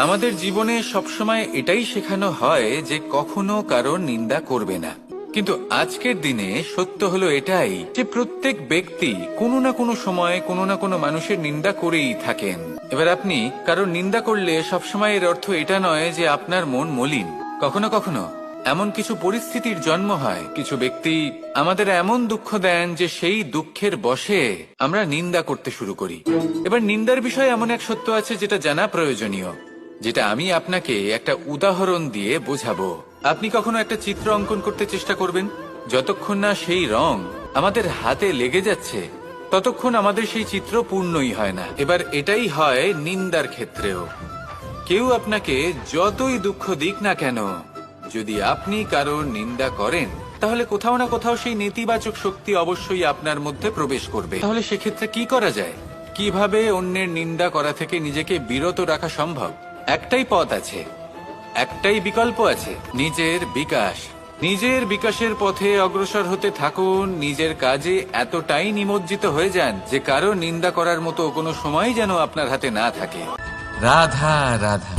আমাদের জীবনে সবসময় এটাই শেখানো হয় যে কখনো কারোর নিন্দা করবে না, কিন্তু আজকের দিনে সত্য হলো এটাই যে প্রত্যেক ব্যক্তি কোনো না কোনো সময় কোনো না কোনো মানুষের নিন্দা করেই থাকেন। এবার আপনি কারোর নিন্দা করলে সবসময় এর অর্থ এটা নয় যে আপনার মন মলিন। কখনো কখনো এমন কিছু পরিস্থিতির জন্ম হয়, কিছু ব্যক্তি আমাদের এমন দুঃখ দেন যে সেই দুঃখের বশে আমরা নিন্দা করতে শুরু করি। এবার নিন্দার বিষয়ে এমন এক সত্য আছে যেটা জানা প্রয়োজনীয়, যেটা আমি আপনাকে একটা উদাহরণ দিয়ে বোঝাবো। আপনি কখনো একটা চিত্র অঙ্কন করতে চেষ্টা করবেন, যতক্ষণ না সেই রং আমাদের হাতে লেগে যাচ্ছে ততক্ষণ আমাদের সেই চিত্র পূর্ণই হয় না। এবার এটাই হয় নিন্দার ক্ষেত্রেও। কেউ আপনাকে যতই দুঃখ দিক না কেন, যদি আপনি কারোর নিন্দা করেন তাহলে কোথাও না কোথাও সেই নেতিবাচক শক্তি অবশ্যই আপনার মধ্যে প্রবেশ করবে। তাহলে সেক্ষেত্রে কি করা যায়? কিভাবে অন্যের নিন্দা করা থেকে নিজেকে বিরত রাখা সম্ভব? একটাই পথ আছে, একটাই বিকল্প আছে, নিজের বিকাশ। নিজের বিকাশের পথে অগ্রসর হতে থাকুন, নিজের কাজে এতটাই নিমজ্জিত হয়ে যান যে কারো নিন্দা করার মতো কোনো সময় যেন আপনার হাতে না থাকে। রাধা রাধা।